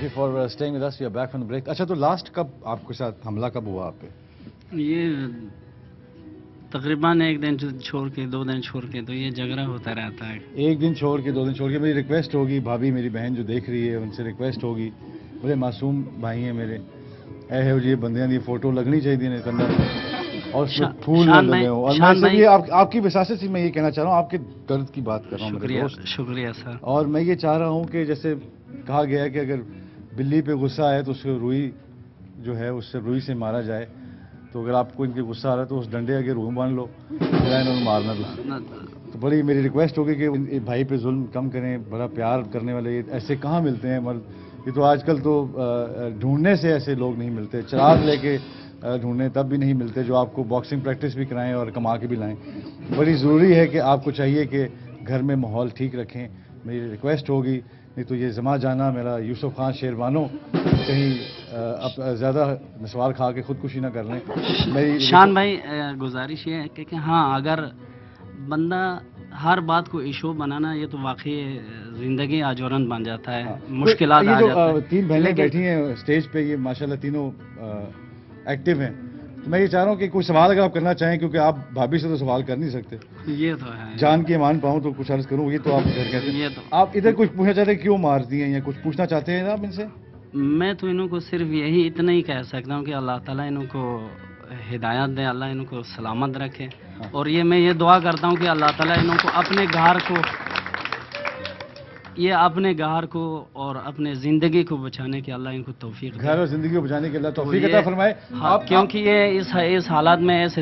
you for staying with us. We are back from the break. अच्छा, तो last कब आपके साथ हमला कब हुआ आप पे? ये तकरीबन एक दिन छोड़ के 2 दिन छोड़ के तो ये झगड़ा होता रहता है। एक दिन छोड़ के 2 दिन छोड़ के। मेरी रिक्वेस्ट होगी, भाभी मेरी बहन जो देख रही है उनसे रिक्वेस्ट होगी, बड़े मासूम भाई हैं मेरे, ऐसे जी बंदियां दी फोटो लगनी चाहिए ने कंधा और उसमें फूल न लगे हो। और मैं सिर्फ ये आपकी वसासे से मैं ये कहना चाह रहा हूँ, आपके दर्द की बात कर रहा हूँ मेरे दोस्त। शुक्रिया सर। और मैं ये चाह रहा हूँ कि जैसे कहा गया है कि अगर बिल्ली पे गुस्सा है तो उसको रुई जो है उससे रुई से मारा जाए, तो अगर आपको इनके गुस्सा आ रहा है तो उस डंडे आगे रूह बांध लो, इन्होंने मारना दो। तो बड़ी मेरी रिक्वेस्ट होगी कि भाई पे जुल्म कम करें। बड़ा प्यार करने वाले ऐसे कहाँ मिलते हैं मर्द, ये तो आजकल तो ढूंढने से ऐसे लोग नहीं मिलते, चिराग लेके ढूंढने तब भी नहीं मिलते जो आपको बॉक्सिंग प्रैक्टिस भी कराएं और कमा के भी लाएं। बड़ी ज़रूरी है कि आपको चाहिए कि घर में माहौल ठीक रखें। मेरी रिक्वेस्ट होगी, नहीं तो ये जमा जाना मेरा यूसुफ खान शेरवानो कहीं अब ज़्यादा मिसवार खा के खुदकुशी ना कर लें। मेरी शान भाई गुजारिश ये है कि हाँ, अगर बंदा हर बात को इशू बनाना, ये तो वाकई जिंदगी आजोरन बन जाता है। मुश्किलात आ जाता है। 3 बहनें बैठी हैं स्टेज पे, ये माशाल्लाह तीनों एक्टिव हैं। तो मैं ये चाह रहा हूँ कि कोई सवाल अगर आप करना चाहें, क्योंकि आप भाभी से तो सवाल कर नहीं सकते, ये तो है, जान की मान पाऊँ तो कुछ अर्ज करूँ, ये तो आप घर कहते हैं। तो आप इधर कुछ पूछना चाहते हैं, क्यों मारती हैं या कुछ पूछना चाहते हैं आप इनसे? मैं तो इनको सिर्फ यही इतना ही कह सकता हूँ कि अल्लाह ताला इनको हिदायत दे, अल्लाह इनको सलामत रखे। और ये मैं ये दुआ करता हूँ कि अल्लाह ताला इनको अपने घर को और अपने ज़िंदगी को बचाने की अल्लाह इनको तौफीक दे। घर और ज़िंदगी को बचाने के अल्लाह तौफीक अता फरमाए। हाँ, क्योंकि ये इस हालात में ऐसे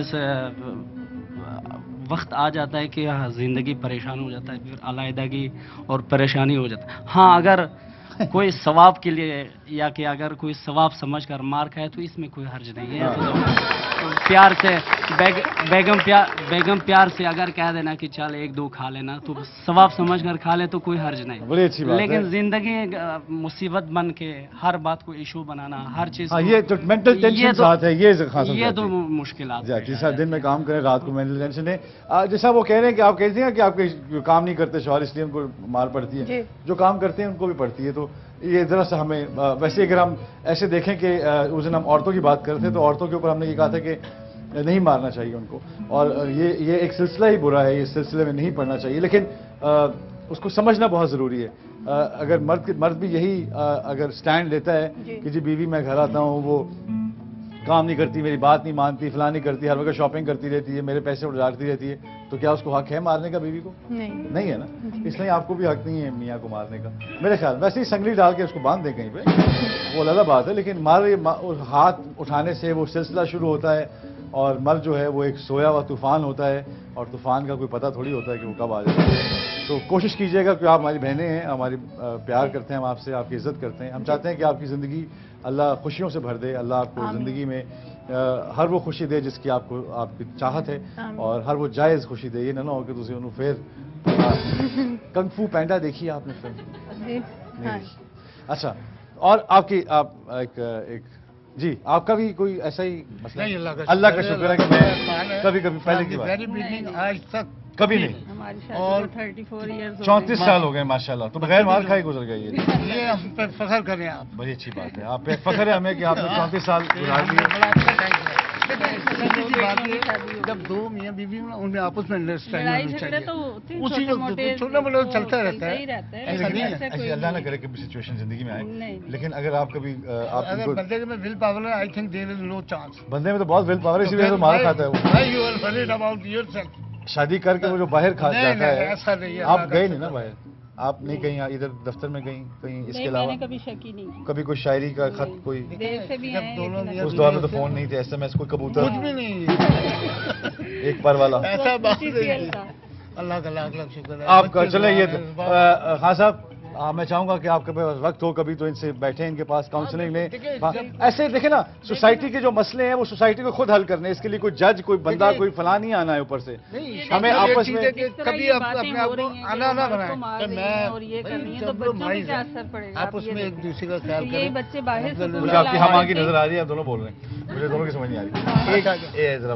वक्त आ जाता है कि ज़िंदगी परेशान हो जाता है, फिर अलहदगी और परेशानी हो जाता है। हाँ, अगर कोई सवाब के लिए या कि अगर कोई सवाब समझकर मार खाए तो इसमें कोई हर्ज नहीं है। तो प्यार से बेगम प्यार से अगर कह देना कि चल 1-2 खा लेना, तो सवाब समझकर खा ले तो कोई हर्ज नहीं। बड़ी अच्छी बात लेकिन है। जिंदगी मुसीबत बन के हर बात को इशू बनाना, हर चीज ये तो मेंटल टेंशन साथ है, ये तो मुश्किलात है। जैसा दिन में काम करें, रात को मेंटल टेंशन है। जैसा वो कह रहे हैं कि आप कहते हैं कि आपके काम नहीं करते शौहर, इसलिए उनको मार पड़ती है। जो काम करते हैं उनको भी पड़ती है। तो ये जरा सा हमें वैसे अगर हम ऐसे देखें कि उस दिन हम औरतों की बात कर रहे थे, तो औरतों के ऊपर हमने ये कहा था कि नहीं मारना चाहिए उनको, और ये एक सिलसिला ही बुरा है, ये सिलसिले में नहीं पड़ना चाहिए। लेकिन उसको समझना बहुत ज़रूरी है। अगर मर्द भी यही अगर स्टैंड लेता है कि जी बीवी मैं घर आता हूँ, वो काम नहीं करती, मेरी बात नहीं मानती, फलां नहीं करती, हर वक्त शॉपिंग करती रहती है, मेरे पैसे उड़ाती रहती है, तो क्या उसको हक है मारने का बीवी को? नहीं है ना। इसलिए आपको भी हक नहीं है मियाँ को मारने का मेरे ख्याल। वैसे ही संगली डाल के उसको बांध दें कहीं पे, वो अलग बात है। लेकिन हाथ उठाने से वो सिलसिला शुरू होता है, और मर्द जो है वो एक सोया हुआ तूफान होता है, और तूफान का कोई पता थोड़ी होता है कि वो कब आ जाए। तो कोशिश कीजिएगा कि आप हमारी बहनें हैं, हमारी प्यार करते हैं हम आपसे, आपकी इज्जत करते हैं। हम चाहते हैं कि आपकी ज़िंदगी अल्लाह खुशियों से भर दे, अल्लाह आपको ज़िंदगी में हर वो खुशी दे जिसकी आपकी चाहत है, और हर वो जायज़ खुशी दे। ये ना हो कि तुझे उन्होंने फिर कंग फू पैंडा देखी आपने फिल्म? अच्छा, और आप एक जी, आपका भी कोई ऐसा ही मसला? नहीं, अल्लाह का शुक्र है कि मैं कभी पहले की बात आज तक कभी नहीं, और 34 साल हो गए माशाल्लाह। तो बगैर मार खाए गुजर गए ये हम पे फख्र करें आप। बड़ी अच्छी बात है, आप पे फख्र है हमें कि आपने 34 साल गुजार दिए। जब 2 मियाँ बीवी उनमें आपस में अंडरस्टैंडिंग चाहिए, उसी छोटा मोटा चलता रहता है। ऐसा नहीं है, ऐसे अल्लाह ना करे कि सिचुएशन जिंदगी में आए। लेकिन अगर आप कभी अगर बंदे में विल पावर है, I think there is no chance. बंदे में तो बहुत विल पावर है, इसीलिए तो मार खाता है वो। Why you are worried about yourself? शादी करके वो जो बाहर खा जाता है, ऐसा नहीं है। आप गए नहीं ना बाहर, आप नहीं कहीं इधर दफ्तर में कहीं इसके अलावा कभी शक ही नहीं, कभी कोई शायरी का खत, कोई से भी आए, उस दौर में तो फोन नहीं थे, SMS, कोई कबूतर कुछ भी नहीं, एक पर वाला ऐसा बात नहीं। अल्लाह का लाख लाख शुक्र है। आपका चले ये हाँ साहब, मैं चाहूंगा कि आपके पास वक्त हो कभी तो इनसे बैठे, इनके पास काउंसलिंग लें। ऐसे देखे ना, सोसाइटी के जो मसले हैं वो सोसाइटी को खुद हल करने, इसके लिए कोई जज, कोई बंदा, कोई फलां नहीं आना है ऊपर से। हमें आपस में कभी अपने आप को आना ना बनाए। आपस में एक दूसरे का ख्याल करें। बच्चे बाहर से आपकी हम आगे नजर आ रही है, दोनों बोल रहे हैं। मुझे दोनों की समझ नहीं आ रही। ये जरा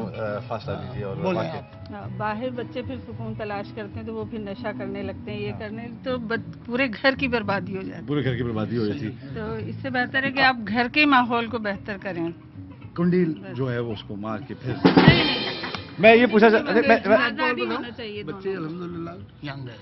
फासला दीजिए और बोलिए वाक्य। आप। बाहर बच्चे फिर सुकून तलाश करते हैं तो वो फिर नशा करने लगते हैं, ये करने तो पूरे घर की बर्बादी हो जाती है। पूरे घर की बर्बादी हो जाती। तो इससे बेहतर है कि आप घर के माहौल को बेहतर करें। कुंडी जो है वो उसको मार के फिर नहीं नहीं, मैं ये पूछा आजादी होना चाहिए बच्चे दोनों। अल्हम्दुलिल्लाह यंग है,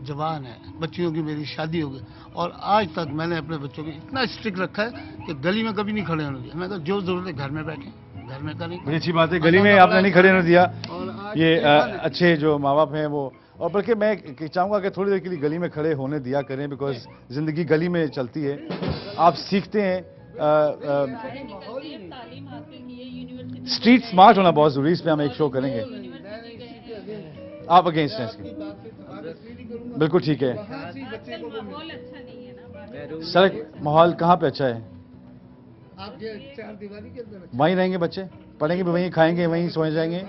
जवान है, बच्चियों की मेरी शादी हो गई और आज तक मैंने अपने बच्चों को इतना स्ट्रिक्ट रखा है कि गली में कभी नहीं खड़े होने दिया। मैं कहा जो जरूरत है घर में बैठे, घर में करें। बड़ी अच्छी बात है, गली में आपने नहीं खड़े होने दिया। और आज ये अच्छे जो माँ बाप हैं वो, और बल्कि मैं चाहूँगा कि थोड़ी देर के लिए गली में खड़े होने दिया करें, बिकॉज ज़िंदगी गली में चलती है, आप सीखते हैं। स्ट्रीट स्मार्ट होना बहुत ज़रूरी, इस पर हम एक शो करेंगे। आप अगेंस्ट हैं इसके? बिल्कुल ठीक है। माहौल अच्छा नहीं है ना। सड़क माहौल कहाँ पे अच्छा है? आप ये चार दीवारी के अंदर वहीं रहेंगे बच्चे, पढ़ेंगे भी वहीं, खाएंगे वहीं, सो जाएंगे।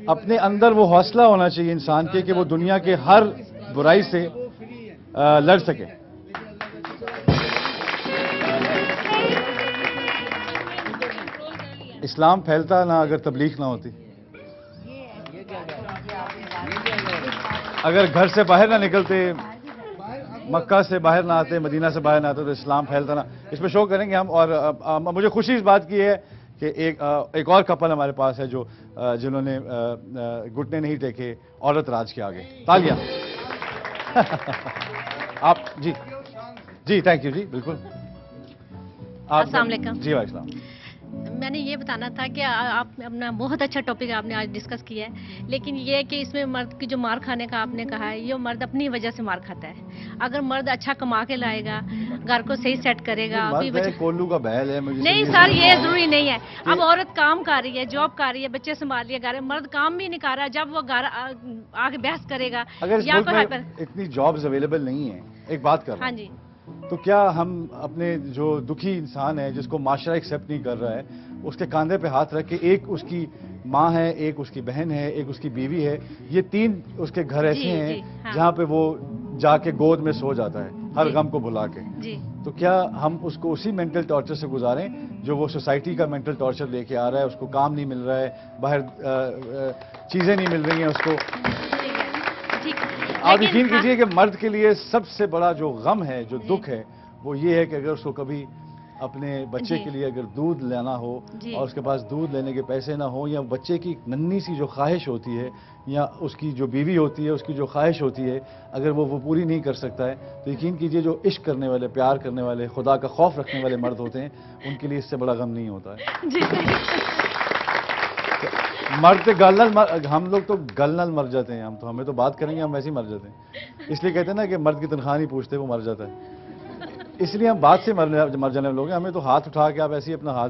अपने अंदर वो हौसला होना चाहिए इंसान के कि वो दुनिया के हर बुराई से लड़ सके। इस्लाम फैलता ना अगर तबलीग ना होती, अगर घर से बाहर ना निकलते, मक्का से बाहर ना आते, मदीना से बाहर ना आते, तो इस्लाम फैलता ना। इस पर शो करेंगे हम। और मुझे खुशी इस बात की है कि एक और कपल हमारे पास है जो जिन्होंने घुटने नहीं टेके, औरत राज के आगे। तालियां। आप जी जी, थैंक यू जी, बिल्कुल। अस्सलाम वालेकुम। जी वालेकुम। मैंने ये बताना था कि आप अपना बहुत अच्छा टॉपिक आपने आज डिस्कस किया है, लेकिन ये है कि इसमें मर्द की जो मार खाने का आपने कहा है, ये मर्द अपनी वजह से मार खाता है। अगर मर्द अच्छा कमा के लाएगा, घर को सही सेट करेगा, अपनी मर्द है, कोल्लू का बैल है, मुझे नहीं सर, ये जरूरी नहीं है। अब औरत काम कर रही है, जॉब कर रही है, बच्चे संभाल रही है, घर मर्द काम भी नहीं कर रहा। जब वो घर आके बहस करेगा अगर इस या मुल्क कोई में इतनी जॉब्स अवेलेबल नहीं है, एक बात कर रहा हाँ हूं, जी, तो क्या हम अपने जो दुखी इंसान है, जिसको माशरा एक्सेप्ट नहीं कर रहा है, उसके कंधे पे हाथ रख के, एक उसकी माँ है, एक उसकी बहन है, एक उसकी बीवी है, ये तीन उसके घर ऐसे जी, हैं जी, हाँ। जहाँ पे वो जाके गोद में सो जाता है हर जी। गम को भुला के। जी तो क्या हम उसको उसी मेंटल टॉर्चर से गुजारें जो वो सोसाइटी का मेंटल टॉर्चर लेके आ रहा है? उसको काम नहीं मिल रहा है, बाहर चीज़ें नहीं मिल रही हैं उसको। ठीक है। आप लेकिन यकीन हाँ- कीजिए कि मर्द के लिए सबसे बड़ा जो गम है, जो दुख है, वो ये है कि अगर उसको कभी अपने बच्चे जी। के लिए अगर दूध लेना हो जी। और उसके पास दूध लेने के पैसे ना हो, या बच्चे की नन्ही सी जो ख्वाहिश होती है, या उसकी जो बीवी होती है उसकी जो ख्वाहिश होती है, अगर वो पूरी नहीं कर सकता है, तो यकीन कीजिए जो इश्क करने वाले, प्यार करने वाले, खुदा का खौफ रखने वाले मर्द होते हैं, उनके लिए इससे बड़ा गम नहीं होता है। जी मर्द हम लोग तो गलनल मर जाते हैं। तो हमें तो बात करेंगे, हम वैसे ही मर जाते हैं। इसलिए कहते हैं ना कि मर्द की तनख्वाह नहीं पूछते, वो मर जाता है। इसलिए हम बात से मर जाने वाले लोग हैं। हमें तो हाथ उठा के आप ऐसे ही अपना हाथ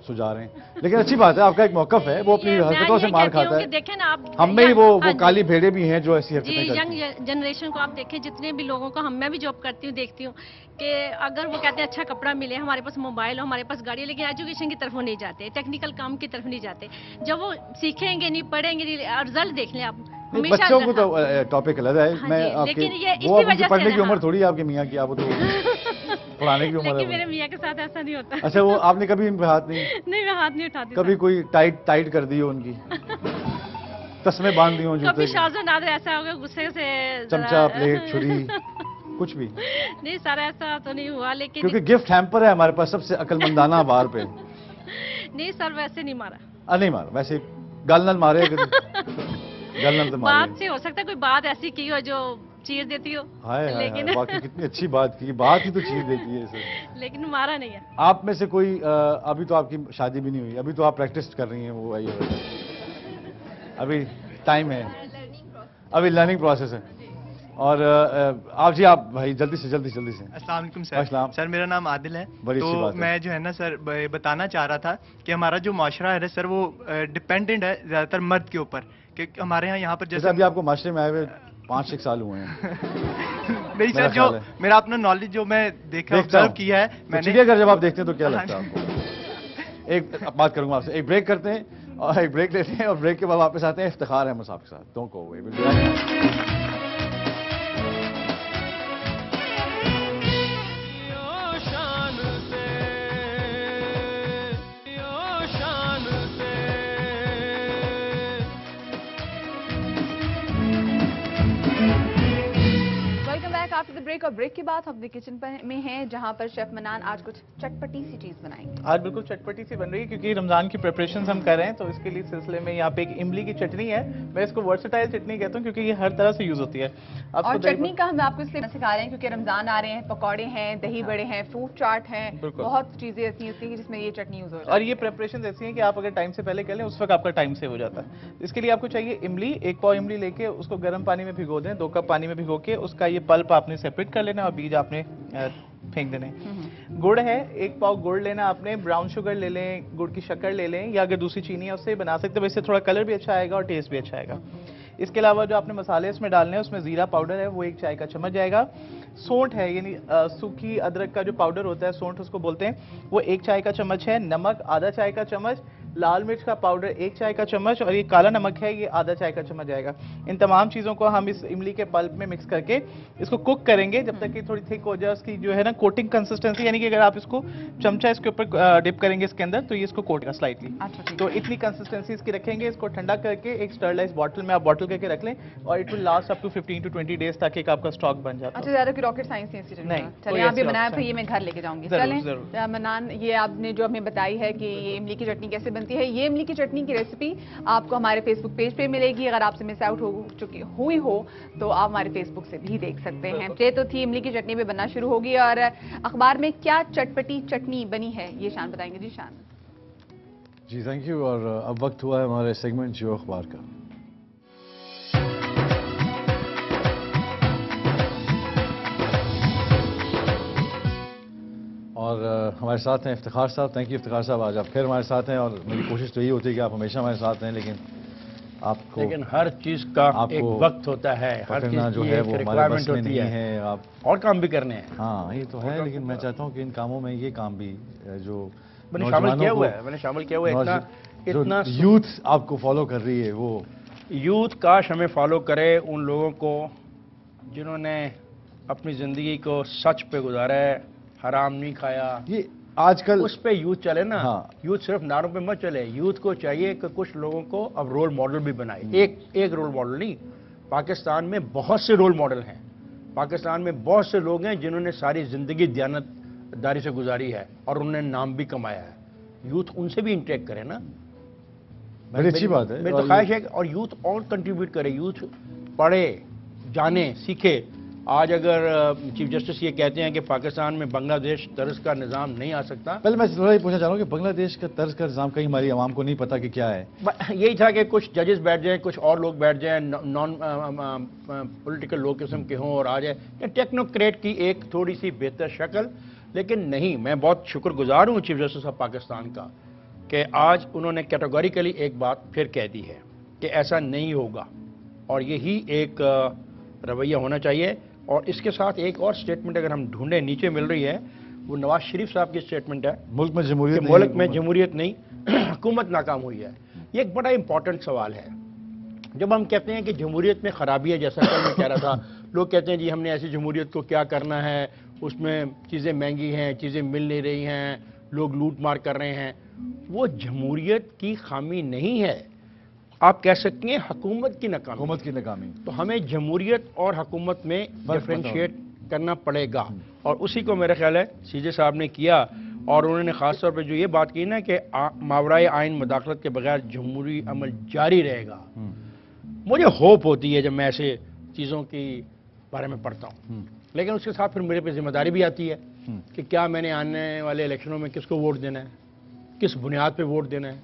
सुझा रहे हैं। लेकिन अच्छी बात है, आपका एक मौकफ है, वो अपनी मैं हरकतों से ये मार कहती हूँ खाता कि है। देखें ना आप, हम में ही वो हाँ जी। काली भेड़े भी हैं जो ऐसी जी, हरकतें करती हैं। यंग जनरेशन को आप देखें, जितने भी लोगों को, मैं भी जॉब करती हूँ, देखती हूँ कि अगर वो कहते हैं अच्छा कपड़ा मिले, हमारे पास मोबाइल हो, हमारे पास गाड़ी है, लेकिन एजुकेशन की तरफ वो नहीं जाते, टेक्निकल काम की तरफ नहीं जाते। जब वो सीखेंगे नहीं, पढ़ेंगे नहीं, रिजल्ट देख लें आप। नहीं, बच्चों को तो टॉपिक अलग है। हाँ मैं जी, आपके लेकिन ये वो इसी आपकी वजह से पढ़ने है की ना, उम्र हाँ। थोड़ी है आपकी मियाँ की, आप तो पढ़ाने की उम्र लेकिन है। मेरे मियाँ के साथ ऐसा नहीं होता। अच्छा, वो आपने कभी इन पे हाथ नहीं, नहीं, मैं हाथ नहीं उठाती। कभी कोई टाइट कर दी हो उनकी, तस्मे बांध दी हो जूते कभी के? शाज़ो नादर ऐसा हो गया, गुस्से से चमचा, प्लेट, छुरी, कुछ भी? नहीं सर, ऐसा तो नहीं हुआ, लेकिन क्योंकि गिफ्ट हैम्पर है हमारे पास सबसे अकलमंदाना बार पे। नहीं सर, वैसे नहीं मारा। नहीं मारा, वैसे गलनल मारे गलनल तो बात मारे। से हो सकता है कोई बात ऐसी की हो जो चीर देती हो, हाय हाय लेकिन हाय, वाकई कितनी अच्छी बात की, बात ही तो चीज देती है सर। लेकिन मारा नहीं है। आप में से कोई अभी तो आपकी शादी भी नहीं हुई, अभी तो आप प्रैक्टिस कर रही हैं, वो आई है, अभी टाइम है, अभी लर्निंग प्रोसेस है। और आप जी, आप भाई जल्दी से अस्सलाम वालेकुम सर। अस्सलाम। सर मेरा नाम आदिल है। बड़ी अच्छी बात तो है। मैं जो है ना सर बताना चाह रहा था कि हमारा जो माशरा है सर, वो डिपेंडेंट है ज़्यादातर मर्द के ऊपर। कि हमारे यहाँ पर जैसे जैसे अभी आपको माशरे में आए हुए 5-6 साल हुए हैं। नहीं मेरा सर, जो ख्याल है। मेरा अपना नॉलेज जो मैं देखता ऑब्जर्व हूँ। किया है तो मैंने। चिड़ियाघर जब आप देखते हैं तो क्या हाँ लगता है आपको? एक बात करूंगा आपसे, एक ब्रेक करते हैं और एक ब्रेक लेते हैं, और ब्रेक के बाद वापस आते हैं इफ्तिखार अहमद साहब के साथ। Don't go away. After the break, और ब्रेक के बाद हम अपने किचन में हैं जहां पर शेफ मनान आज कुछ चटपटी सी चीज बनाएंगे। आज बिल्कुल चटपटी सी बन रही है क्योंकि रमजान की प्रिपरेशंस हम कर रहे हैं, तो इसके लिए सिलसिले में यहाँ पे एक इमली की चटनी है। मैं इसको वर्सेटाइल चटनी कहता हूँ क्योंकि ये हर तरह से यूज होती है। और चटनी का हम आपको इसलिए सिखा रहे हैं क्योंकि रमजान आ रहे हैं, पकौड़े हैं, दही बड़े हैं, फ्रूट चाट है, बहुत चीजें ऐसी होती हैं जिसमें ये चटनी यूज हो जाती है। और ये प्रिपरेशन ऐसी है कि आप अगर टाइम से पहले कर लें उस वक्त आपका टाइम सेव हो जाता है। इसके लिए आपको चाहिए इमली, 1 पाव इमली लेके उसको गर्म पानी में भिगो दें, 2 कप पानी में भिगो के उसका ये पल्प आपने सेपरेट कर लेना और बीज आपने फेंक देने। गुड़ है, 1 पाव गुड़ लेना आपने, ब्राउन शुगर ले लें, गुड़ की शक्कर ले लें, या अगर दूसरी चीनी है उससे बना सकते हैं, वैसे थोड़ा कलर भी अच्छा आएगा और टेस्ट भी अच्छा आएगा। इसके अलावा जो आपने मसाले इसमें डालने हैं उसमें जीरा पाउडर है वो 1 चाय का चम्मच जाएगा। सौंठ है यानी सूखी अदरक का जो पाउडर होता है सौंठ उसको बोलते हैं, वो 1 चाय का चम्मच है। नमक आधा चाय का चम्मच, लाल मिर्च का पाउडर 1 चाय का चम्मच, और ये काला नमक है ये आधा चाय का चम्मच जाएगा। इन तमाम चीज़ों को हम इस इमली के पल्प में मिक्स करके इसको कुक करेंगे जब तक कि थोड़ी थिक हो जाए उसकी जो है ना कोटिंग कंसिस्टेंसी, यानी कि अगर आप इसको चमचा इसके ऊपर डिप करेंगे इसके अंदर तो ये इसको कोट करेगा स्लाइटली। तो इतनी कंसिस्टेंसी इसकी रखेंगे। इसको ठंडा करके एक स्टरलाइज बॉटल में आप बॉटल करके रख लें और it will last up to 15 to 20 days तक एक आपका स्टॉक बन जाता है। अच्छा, ज्यादा की रॉकेट साइंस नहीं, चलिए आप ये बनाया फिर ये मैं घर लेके जाऊंगी। चलें मनान, ये आपने जो हमें बताई है कि ये इमली की चटनी कैसे बनती है, ये इमली की चटनी की रेसिपी आपको हमारे फेसबुक पेज पे मिलेगी। अगर आपसे मिस आउट हुई हो तो आप हमारे फेसबुक से भी देख सकते हैं। ये तो थी इमली की चटनी भी बनना शुरू होगी, और अखबार में क्या चटपटी चटनी बनी है ये शान बताएंगे। जी शान। जी थैंक यू। और अब वक्त हुआ है हमारे सेगमेंट जियो अखबार का। और हमारे साथ हैं इफ्तिखार साहब। थैंक यू इफ्तिखार साहब, आज आप फिर हमारे साथ हैं और मेरी कोशिश तो यही होती है कि आप हमेशा हमारे साथ हैं, लेकिन हर चीज़ का एक वक्त होता है, हर चीज़ जो है वो हमारे बस में नहीं है। आप और काम भी करने हैं। हाँ ये तो है, लेकिन मैं चाहता हूँ कि इन कामों में ये काम भी जो मैंने शामिल किया हुआ है, इतना यूथ आपको फॉलो कर रही है, वो यूथ काश हमें फॉलो करे, उन लोगों को जिन्होंने अपनी ज़िंदगी को सच पे गुजारा है, हराम नहीं खाया। ये आजकल उस पे यूथ चले ना। हाँ। यूथ सिर्फ नारों पे मत चले, यूथ को चाहिए कि कुछ लोगों को अब रोल मॉडल भी बनाए। एक रोल मॉडल नहीं, पाकिस्तान में बहुत से रोल मॉडल हैं। पाकिस्तान में बहुत से लोग हैं जिन्होंने सारी ज़िंदगी दयानतदारी से गुजारी है और उन्होंने नाम भी कमाया है। यूथ उनसे भी इंटरेक्ट करे ना, बड़ी अच्छी बात है। मेरी तो ख्वाहिश है और यूथ और कंट्रीब्यूट करे, यूथ पढ़े, जाने, सीखे। आज अगर चीफ जस्टिस ये कहते हैं कि पाकिस्तान में बांग्लादेश तर्ज का निज़ाम नहीं आ सकता। पहले मैं थोड़ा ये पूछना चाह रहा हूँ कि बांग्लादेश का तर्ज का निज़ाम कहीं हमारी आवाम को नहीं पता कि क्या है। यही था कि कुछ जजेस बैठ जाएं, कुछ और लोग बैठ जाएं, नॉन पॉलिटिकल लोग किस्म के हों और आ जाए, या टेक्नोक्रेट की एक थोड़ी सी बेहतर शक्ल। लेकिन नहीं, मैं बहुत शुक्रगुजार हूँ चीफ जस्टिस ऑफ पाकिस्तान का कि आज उन्होंने कैटेगोरिकली एक बात फिर कह दी है कि ऐसा नहीं होगा, और यही एक रवैया होना चाहिए। और इसके साथ एक और स्टेटमेंट अगर हम ढूंढें नीचे मिल रही है, वो नवाज शरीफ साहब की स्टेटमेंट है, मुल्क में जमहूरियत नहीं हुकूमत नाकाम हुई है। ये एक बड़ा इंपॉर्टेंट सवाल है। जब हम कहते हैं कि जमहूरियत में खराबी है, जैसा कल मैं कह रहा था, लोग कहते हैं जी हमने ऐसी जमहूरियत को क्या करना है, उसमें चीज़ें महंगी हैं, चीज़ें मिल नहीं रही हैं, लोग लूट मार कर रहे हैं। वो जमहूरियत की खामी नहीं है, आप कह सकते हैं हुकूमत की नाकामी। तो हमें जमहूरियत और हुकूमत में डिफरेंशिएट करना पड़ेगा, और उसी को मेरा ख्याल है सीजे साहब ने किया। और उन्होंने ख़ास तौर पे जो ये बात की ना कि मावराए आइन मुदाखलत के बगैर जमहूरी अमल जारी रहेगा, मुझे होप होती है जब मैं ऐसे चीज़ों के बारे में पढ़ता हूँ। लेकिन उसके साथ फिर मेरे पे जिम्मेदारी भी आती है कि क्या मैंने आने वाले इलेक्शनों में किसको वोट देना है, किस बुनियाद पे वोट देना है,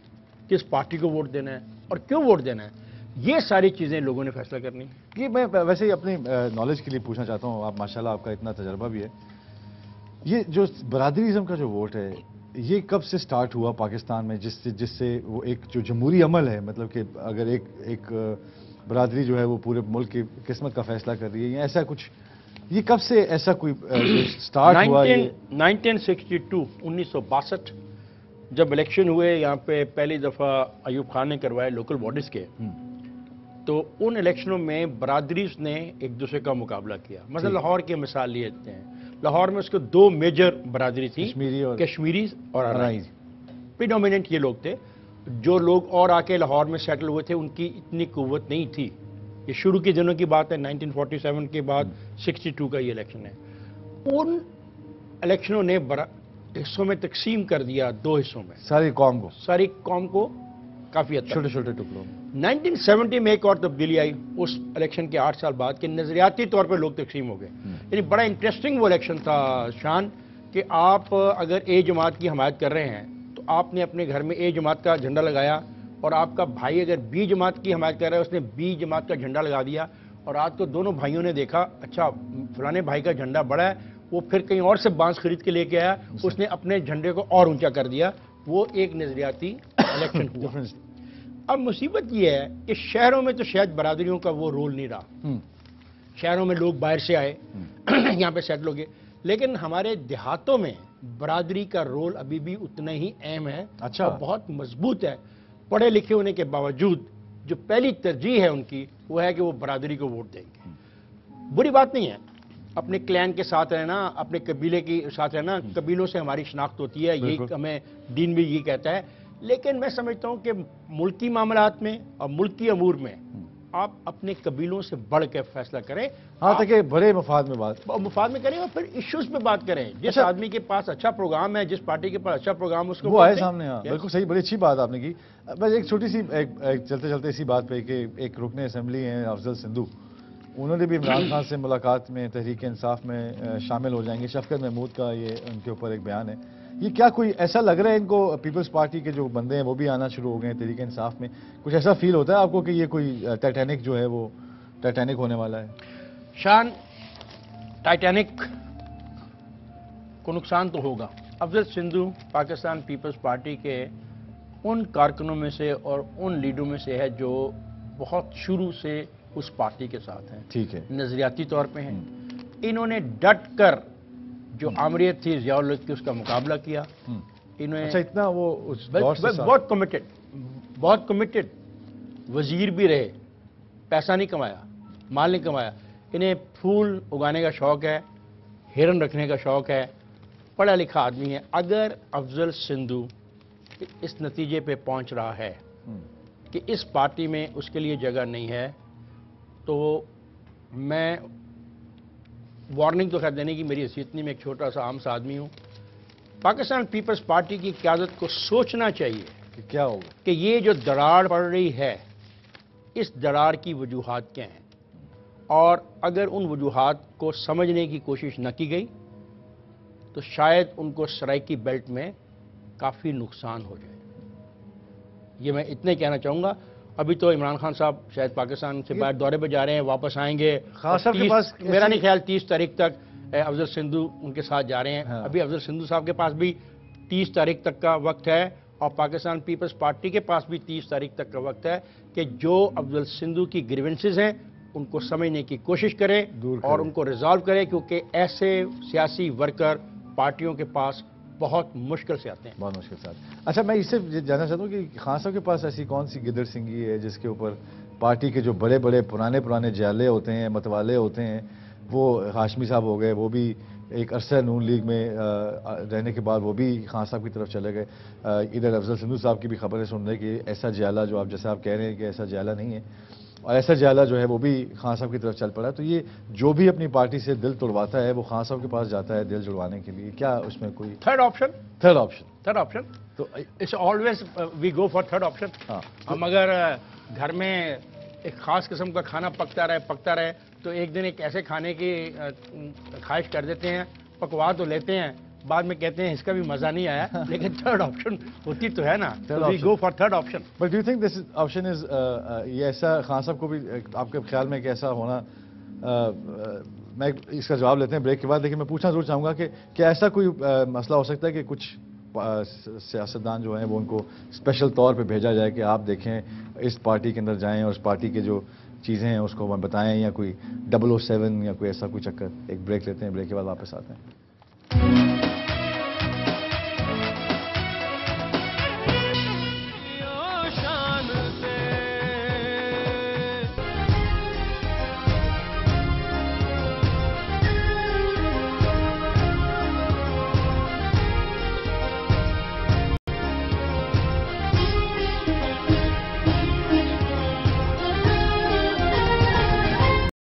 किस पार्टी को वोट देना है और क्यों वोट देना है। ये सारी चीज़ें लोगों ने फैसला करनी है। ये मैं वैसे ही अपनी नॉलेज के लिए पूछना चाहता हूँ, आप माशाल्लाह आपका इतना तजर्बा भी है, ये जो बरादरीज़म का जो वोट है ये कब से स्टार्ट हुआ पाकिस्तान में, जिससे वो एक जो जमहूरी अमल है, मतलब कि अगर एक बरादरी जो है वो पूरे मुल्क की किस्मत का फैसला कर रही है, या ऐसा कुछ, ये कब से ऐसा कोई स्टार्ट हुआ? 1962 1962 जब इलेक्शन हुए यहाँ पे पहली दफ़ा अयूब खान ने करवाए लोकल बॉडीज़ के, तो उन इलेक्शनों में बरादरीज ने एक दूसरे का मुकाबला किया। मतलब लाहौर की मिसाल लिए लेते हैं, लाहौर में उसको दो मेजर बरादरी थी, कश्मीरी और अराइज। प्रीडोमिनेंट ये लोग थे। जो लोग और आके लाहौर में सेटल हुए थे उनकी इतनी कुव्वत नहीं थी, یہ شروع کے دنوں کی بات ہے، 1947 کے بعد 62 کا یہ الیکشن ہے. ان الیکشنوں نے بڑا حصوں میں تقسیم کر دیا، 2 حصوں میں ساری قوم کو کافی حد تک. چھوٹے چھوٹے ٹکڑوں میں. 1970 میں ایک اور تبدیلی آئی اس الیکشن کے 8 سال بعد کہ نظریاتی طور پہ لوگ تقسیم ہو گئے. یعنی بڑا انٹرسٹنگ وہ الیکشن تھا شان، کہ آپ اگر اے جماعت کی حمایت کر رہے ہیں تو آپ نے اپنے گھر میں اے جماعت کا جھنڈا لگایا، اور آپ کا بھائی اگر بی جماعت کی حمایت کر رہا ہے اس نے بی جماعت کا جھنڈا لگا دیا، اور آج تو دونوں بھائیوں نے دیکھا اچھا فلانے بھائی کا جھنڈا بڑا ہے، وہ پھر کہیں اور سے بانس خرید کے لے کے آیا، اس نے اپنے جھنڈے کو اور اونچا کر دیا. وہ ایک نظریاتی الیکشن ہوا. اب مصیبت یہ ہے کہ شہروں میں تو شاید برادریوں کا وہ رول نہیں رہا، شہروں میں لوگ باہر سے آئے یہاں پہ سیٹل ہو گئے، لیکن ہمارے دیہاتوں میں برادری کا رول ابھی بھی اتنا ہی اہم ہے، اور بہت مضبوط ہے. پڑھے لکھے ہونے کے باوجود جو پہلی ترجیح ہے ان کی وہ ہے کہ وہ برادری کو ووٹ دیں گے. بری بات نہیں ہے اپنے کلین کے ساتھ رہنا، اپنے قبیلے کے ساتھ رہنا، قبیلوں سے ہماری شناخت ہوتی ہے، یہ ہمیں دین بھی یہ کہتا ہے. لیکن میں سمجھتا ہوں کہ ملکی معاملات میں اور ملکی امور میں آپ اپنے قبیلوں سے بڑھ کے فیصلہ کریں، ہاں تاکہ بڑے مفاد میں کریں، اور پھر ایشوز پہ بات کریں. جس آدمی کے پاس اچھا پروگرام ہے، جس پارٹی کے پاس اچھا پروگرام، اس کو وہ آئے سامنے. ہاں بالکل صحیح، بڑی اچھی بات آپ نے کی. بس ایک چھوٹی سی چلتے چلتے اسی بات پہ کہ ایک رکن اسمبلی ہیں افضل سندھو، انہوں نے بھی عمران خان سے ملاقات میں تحریک انصاف میں شامل ہو جائیں گے. شفقت محمود کا یہ ان کے اوپر ایک بیان ہے. یہ کیا کوئی ایسا لگ رہا ہے ان کو پیپلز پارٹی کے جو بندے ہیں وہ بھی آنا شروع ہو گئے ہیں تحریک انصاف میں؟ کچھ ایسا فیل ہوتا ہے آپ کو کہ یہ کوئی ٹائٹینک جو ہے وہ ٹائٹینک ہونے والا ہے؟ شان، ٹائٹینک کو نقصان تو ہوگا. افضل سندھو پاکستان پیپلز پارٹی کے ان کارکنوں میں سے اور ان لیڈروں میں سے ہے جو بہت شروع سے اس پارٹی کے ساتھ ہیں. ٹھیک ہے. نظریاتی طور پہ ہیں. انہوں نے ڈٹ کر جو آمریت تھی ضیاء الحق کی اس کا مقابلہ کیا. انہوں نے اتنا وہ بہت کمیٹڈ وزیر بھی رہے، پیسہ نہیں کمایا، مال نہیں کمایا. انہیں پھول اگانے کا شوق ہے، ہرن رکھنے کا شوق ہے، پڑھا لکھا آدمی ہے. اگر افضل سندھو اس نتیجے پہ پہنچ رہا ہے کہ اس پارٹی میں اس کے لیے جگہ نہیں ہے، تو میں وارننگ تو خیر دینے کی میری حیثیت نہیں، میں ایک چھوٹا سا عام سا آدمی ہوں. پاکستان پیپلز پارٹی کی قیادت کو سوچنا چاہیے کہ کیا ہوگا، کہ یہ جو دراڑ پڑ رہی ہے اس دراڑ کی وجوہات کیا ہیں، اور اگر ان وجوہات کو سمجھنے کی کوشش نہ کی گئی تو شاید ان کو سرائیکی بیلٹ میں کافی نقصان ہو جائے. یہ میں اتنے کہنا چاہوں گا. ابھی تو عمران خان صاحب شاید پاکستان سے باہر دورے پہ جا رہے ہیں، واپس آئیں گے. میرا نہیں خیال 30 تاریخ تک افضل سندھو ان کے ساتھ جا رہے ہیں. ابھی افضل سندھو صاحب کے پاس بھی 30 تاریخ تک کا وقت ہے، اور پاکستان پیپلز پارٹی کے پاس بھی 30 تاریخ تک کا وقت ہے کہ جو افضل سندھو کی گریونسز ہیں ان کو سمجھنے کی کوشش کرے اور ان کو ریزالو کرے، کیونکہ ایسے سیاسی ورکر پارٹیوں کے پاس بہت مشکل سے آتے ہیں. بہت مشکل سے آتے ہیں. اچھا، میں اس سے جاننا چاہتا ہوں کہ خان صاحب کے پاس ایسی کون سی گدڑ سنگھی ہے جس کے اوپر پارٹی کے جو بڑے بڑے پرانے جیلے ہوتے ہیں، متوالے ہوتے ہیں، وہ ہاشمی صاحب ہو گئے، وہ بھی ایک عرصہ نون لیگ میں رہنے کے بعد وہ بھی خان صاحب کی طرف چلے گئے. ادھر افضل سندھو صاحب کی بھی خبریں سن رہے کہ ایسا جیلہ جو آپ جیسے آپ کہہ رہے ہیں کہ ایسا جیلہ نہیں ہے، اور ایسا جیلہ جو ہے وہ بھی خان صاحب کی طرف چل پڑا. تو یہ جو بھی اپنی پارٹی سے دل توڑواتا ہے وہ خان صاحب کے پاس جاتا ہے دل جڑوانے کے لیے. کیا اس میں کوئی تھرڈ آپشن تو it's always we go for third option. ہم اگر گھر میں ایک خاص قسم کا کھانا پکتا رہے تو ایک دن ایک ایسے کھانے کی خواہش کر دیتے ہیں، پکوا تو لیتے ہیں، بعد میں کہتے ہیں اس کا بھی مزہ نہیں آیا، لیکن تھرڈ آپشن ہوتی تو ہے نا. We go for third option. But do you think this option is یہ ایسا خان صاحب کو بھی آپ کے خیال میں کہ ایسا ہونا؟ میں اس کا جواب لیتے ہیں بریک کے بعد، لیکن میں پوچھنا ضرور چاہوں گا کہ کیا ایسا کوئی مسئلہ ہو سکتا ہے کہ کچھ سیاستدان جو ہیں وہ ان کو اسپیشل طور پہ بھیجا جائے کہ آپ دیکھیں اس پارٹی کے اندر جائیں اور اس پارٹی کے جو چیزیں ہیں اس کو بتائیں، یا کوئی 007 یا کوئی ایسا کوئی چکر؟ ایک بریک لیتے ہیں، بریک کے بعد واپس آتے ہیں.